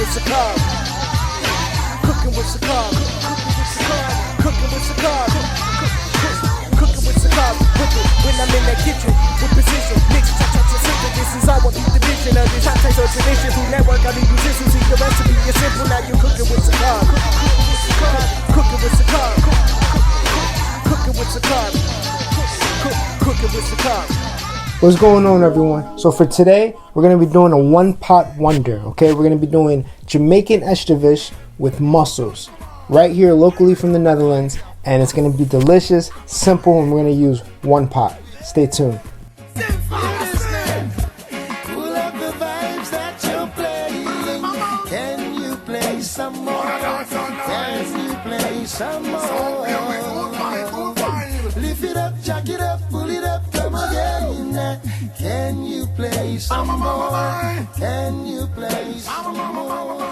with Sakari. Cooking with Sakari. Cooking with Sakari. Cooking with Sakari. When I'm in that kitchen with precision, mix, simple. This is how I keep the vision of this hot taste of tradition. Food network, I leave musicians. See the recipe is simple. Now you cooking with Sakari. Cooking with Sakari. Cooking with Sakari. Cooking with Sakari. What's going on, everyone? So for today, we're going to be doing a one-pot wonder, okay? We're going to be doing Jamaican Escovitch with mussels right here locally from the Netherlands, and it's going to be delicious, simple, and we're going to use one pot. Stay tuned. Lift it up, jack it up, pull it up, come again. Can you play some more? Can you play some more?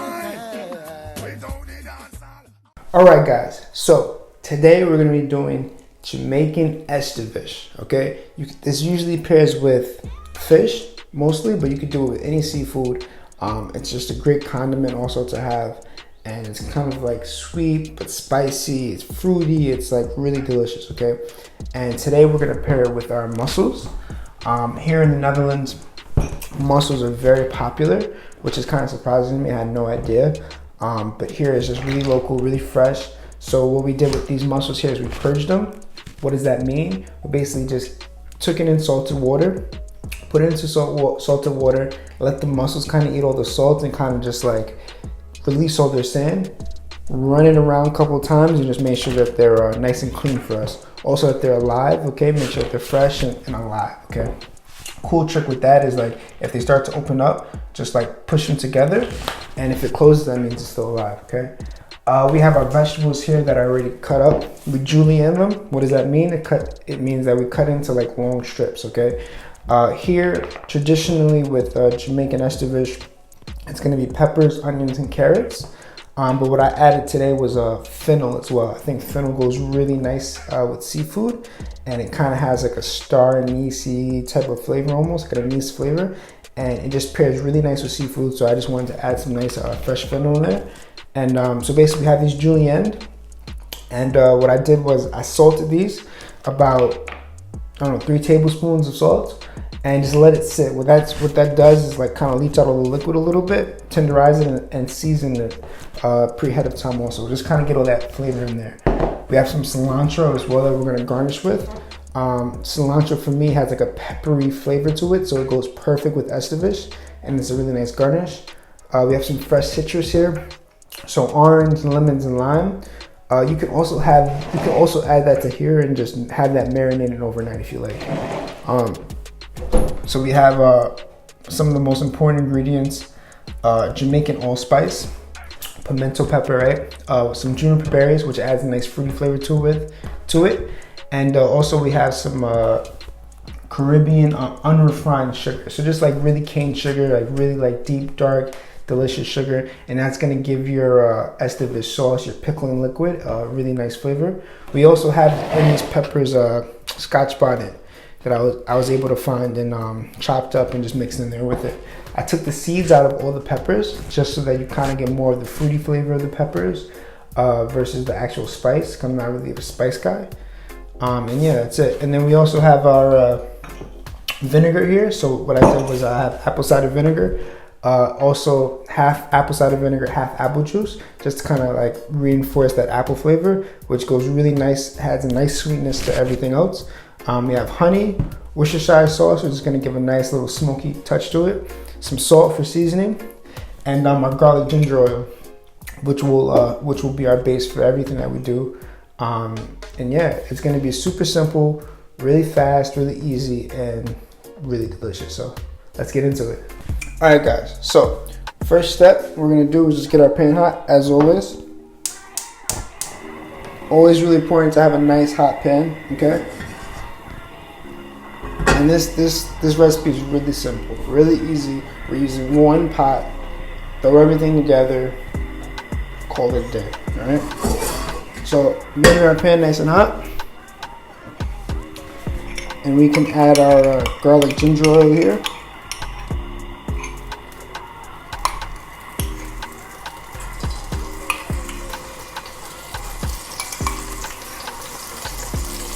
Alright guys, so today we're going to be doing Jamaican Escovitch, okay? This usually pairs with fish, mostly, but you could do it with any seafood. It's just a great condiment also to have, and it's kind of like sweet but spicy, it's fruity, it's like really delicious, okay? And today we're going to pair it with our mussels. Here in the Netherlands, mussels are very popular, which is kind of surprising to me. I had no idea. But here it's just really local, really fresh. So what we did with these mussels here is we purged them. What does that mean? We basically just took it in salted water, put it into salted water, let the mussels kind of eat all the salt and kind of just like release all their sand. Run it around a couple of times and just make sure that they're nice and clean for us. Also that they're alive, okay? Make sure that they're fresh and alive, okay? Cool trick with that is like if they start to open up, just like push them together, and if it closes, that means it's still alive, okay? We have our vegetables here that I already cut up. We julienne them. What does that mean? It means that we cut into like long strips, okay? Here, traditionally with Jamaican Escovitch, it's gonna be peppers, onions, and carrots. But what I added today was fennel as well. I think fennel goes really nice with seafood, and it kind of has like a star anise type of flavor, almost like an anise flavor, and it just pairs really nice with seafood. So I just wanted to add some nice fresh fennel in there. And so basically we have these julienne, and what I did was I salted these about, I don't know, 3 tablespoons of salt, and just let it sit. What that does is like kind of leach out all the liquid a little bit, tenderize it, and season it pre-ahead of time also. Just kind of get all that flavor in there. We have some cilantro as well that we're gonna garnish with. Cilantro for me has like a peppery flavor to it, so it goes perfect with Escovitch, and it's a really nice garnish. We have some fresh citrus here, so orange, lemons, and lime. You can also add that to here and just have that marinated overnight if you like. So we have some of the most important ingredients: Jamaican allspice, pimento pepper, right? Some juniper berries, which adds a nice fruity flavor to it, and also we have some Caribbean unrefined sugar. So just like really cane sugar, like really like deep, dark, delicious sugar, and that's gonna give your Escovitch sauce, your pickling liquid, a really nice flavor. We also have in these peppers Scotch bonnet that I was able to find and chopped up and just mixed in there with it. I took the seeds out of all the peppers just so that you kind of get more of the fruity flavor of the peppers versus the actual spice, because I'm not really a spice guy. And yeah, that's it. And then we also have our vinegar here. So what I did was I have apple cider vinegar, also half apple cider vinegar, half apple juice, just to kind of like reinforce that apple flavor, which goes really nice, adds a nice sweetness to everything else. We have honey, Worcestershire sauce, which is going to give a nice little smoky touch to it, some salt for seasoning, and our garlic ginger oil, which will be our base for everything that we do. And yeah, it's going to be super simple, really fast, really easy, and really delicious. So let's get into it. All right, guys. So first step we're going to do is just get our pan hot, as always. Always really important to have a nice hot pan, okay? And this recipe is really simple, really easy. We're using one pot, throw everything together, call it a day, all right? So get our pan nice and hot, and we can add our garlic ginger oil here.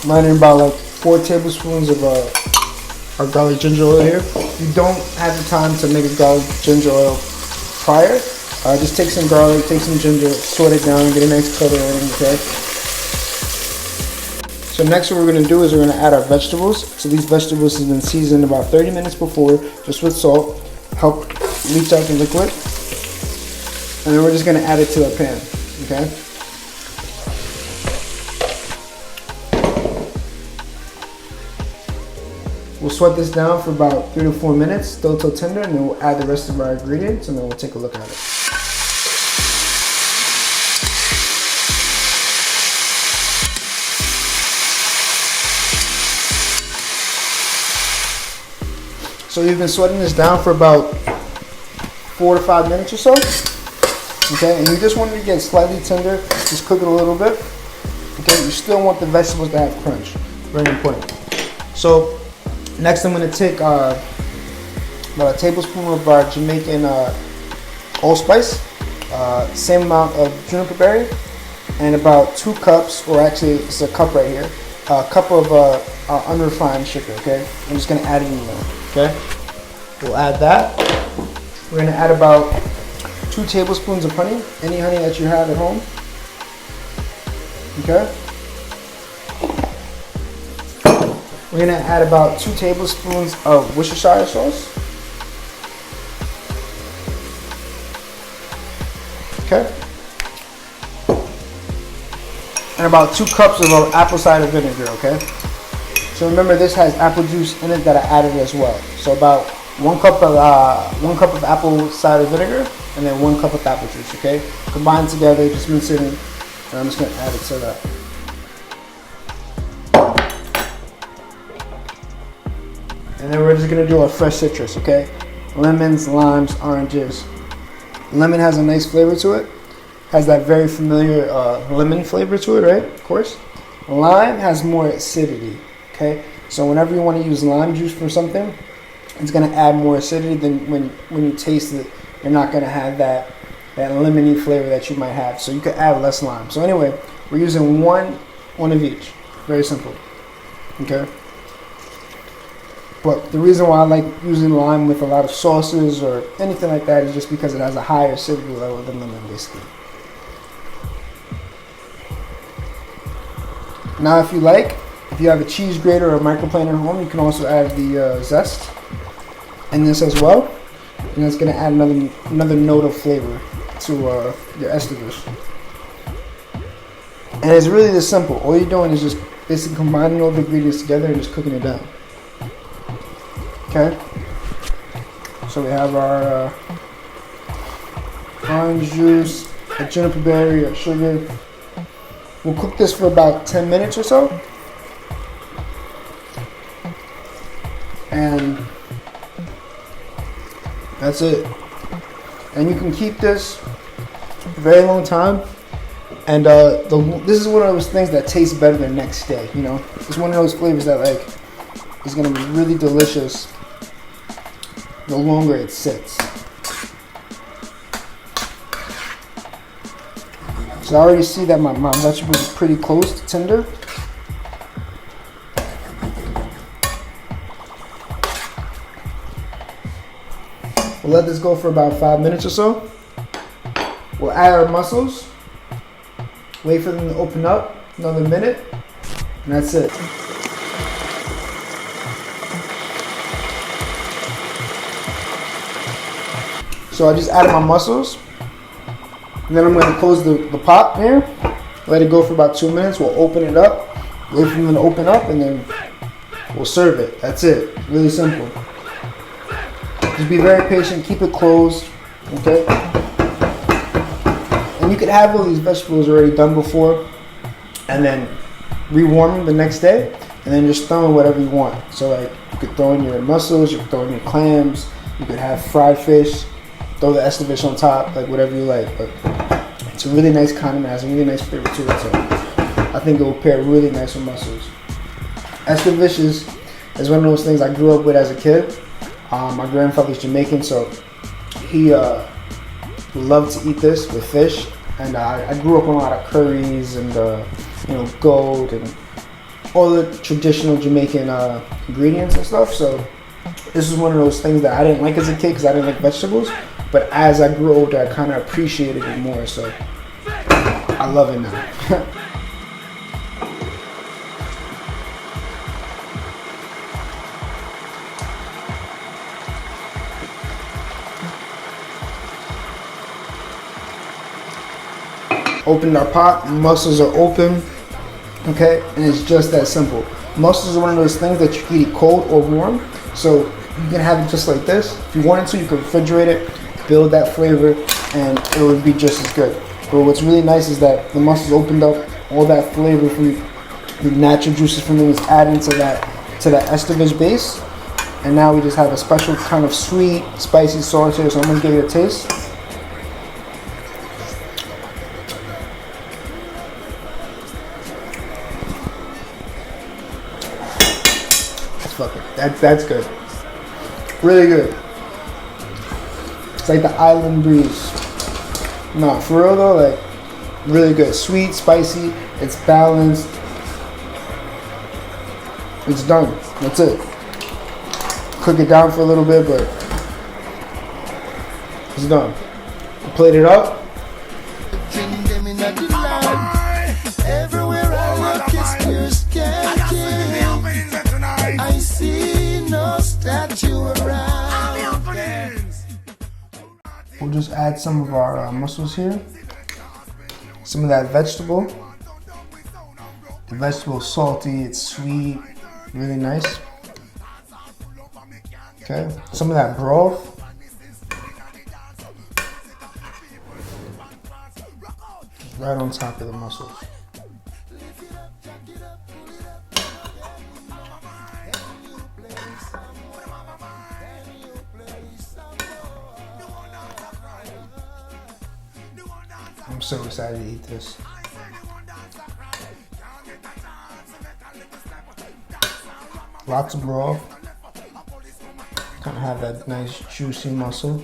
I'm adding about like 4 tablespoons of our garlic ginger oil here. If you don't have the time to make a garlic ginger oil prior, just take some garlic, take some ginger, sort it down, get a nice color in, okay? So next what we're going to do is we're going to add our vegetables. So these vegetables have been seasoned about 30 minutes before, just with salt, help leach out the liquid. And then we're just going to add it to our pan, okay? We'll sweat this down for about 3 to 4 minutes, still till tender, and then we'll add the rest of our ingredients and then we'll take a look at it. So you've been sweating this down for about 4 to 5 minutes or so. Okay, and you just want it to get slightly tender, just cook it a little bit. Okay, you still want the vegetables to have crunch, very important. So next I'm going to take about a tablespoon of our Jamaican allspice, same amount of juniper berry, and about 2 cups, or actually it's a cup right here, a cup of our unrefined sugar, okay? I'm just going to add it in there, okay? We'll add that. We're going to add about 2 tablespoons of honey, any honey that you have at home, okay? We're going to add about 2 tablespoons of Worcestershire sauce, okay? And about 2 cups of our apple cider vinegar, okay? So remember, this has apple juice in it that I added as well. So about 1 cup of apple cider vinegar and then 1 cup of apple juice, okay? Combined together, just mix it in, and I'm just gonna add it to that. And then we're just gonna do our fresh citrus, okay? Lemons, limes, oranges. Lemon has a nice flavor to it. Has that very familiar lemon flavor to it, right? Of course. Lime has more acidity, okay? So whenever you want to use lime juice for something, it's going to add more acidity than when you taste it. You're not going to have that lemony flavor that you might have. So you could add less lime. So anyway, we're using one of each. Very simple, okay? But the reason why I like using lime with a lot of sauces or anything like that is just because it has a higher acidity level than lemon, basically. Now if you have a cheese grater or a microplane at home, you can also add the zest in this as well. And that's going to add another note of flavor to your Escovitch. And it's really this simple. All you're doing is just basically combining all the ingredients together and just cooking it down. Okay? So we have our orange juice, a juniper berry, our sugar. We'll cook this for about 10 minutes or so. And that's it. And you can keep this a very long time. And this is one of those things that tastes better the next day, you know? It's one of those flavors that is gonna be really delicious the longer it sits. So I already see that my vegetables are pretty close to tender. We'll let this go for about 5 minutes or so. We'll add our mussels. Wait for them to open up, another minute, and that's it. So I just added my mussels. And then I'm going to close the pot here, let it go for about 2 minutes. We'll open it up, wait for them to open up, and then we'll serve it. That's it. Really simple. Just be very patient, keep it closed, okay? And you could have all these vegetables already done before, and then rewarm them the next day, and then just throw in whatever you want. So like, you could throw in your mussels, you could throw in your clams, you could have fried fish, throw the Escovitch on top, like whatever you like. But it's a really nice condiment, has a really nice flavor to it, so I think it will pair really nice with mussels. Escovitch is one of those things I grew up with as a kid. My grandfather's Jamaican, so he loved to eat this with fish. And I grew up on a lot of curries and goat and all the traditional Jamaican ingredients and stuff. So this is one of those things that I didn't like as a kid because I didn't like vegetables. But as I grew older, I kind of appreciated it more. So I love it now. Opened our pot, mussels are open, okay, and it's just that simple. Mussels are one of those things that you can eat cold or warm, so you can have it just like this. If you wanted to, you can refrigerate it, build that flavor, and it would be just as good. But what's really nice is that the mussels opened up, all that flavor from the natural juices from them is added to that Escovitch base, and now we just have a special kind of sweet, spicy sauce here, so I'm gonna give it a taste. Fuck it. That's good. Really good. It's like the island breeze. Nah, for real though, like really good. Sweet, spicy, it's balanced. It's done. That's it. Cook it down for a little bit, but it's done. Plate it up. We'll just add some of our mussels here. Some of that vegetable. The vegetable is salty, it's sweet, really nice. Okay, some of that broth. Right on top of the mussels. I'm so excited to eat this. Lots of broth. Kind of have that nice juicy mussel.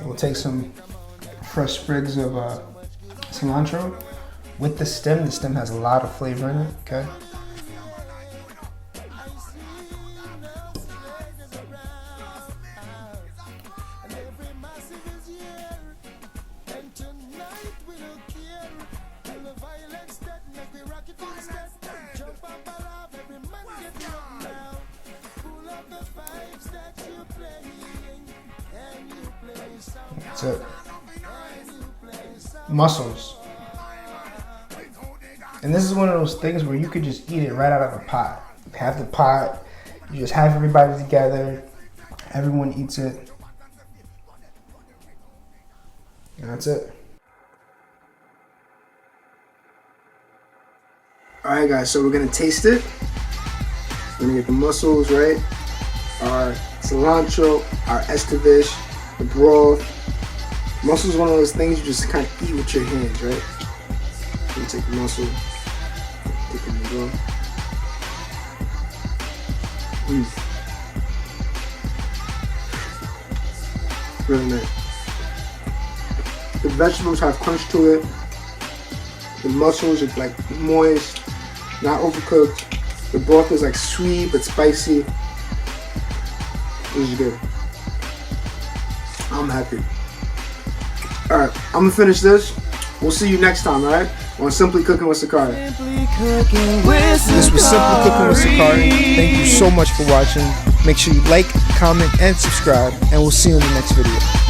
We'll take some fresh sprigs of cilantro with the stem. The stem has a lot of flavor in it, okay? That's it. Mussels. And this is one of those things where you could just eat it right out of a pot. You have the pot, you just have everybody together, everyone eats it. And that's it. Alright guys, so we're gonna taste it. We're gonna get the mussels, right? Our cilantro, our Escovitch, the broth. Mussels is one of those things you just kind of eat with your hands, right? You take the mussel, take it in the broth. Really nice. The vegetables have crunch to it. The mussels are like moist, not overcooked. The broth is like sweet but spicy. This is good. I'm happy. Alright, I'm gonna finish this. We'll see you next time, alright? On Simply Cooking with Sakari. This was Simply Cooking with Sakari. Thank you so much for watching. Make sure you like, comment, and subscribe, and we'll see you in the next video.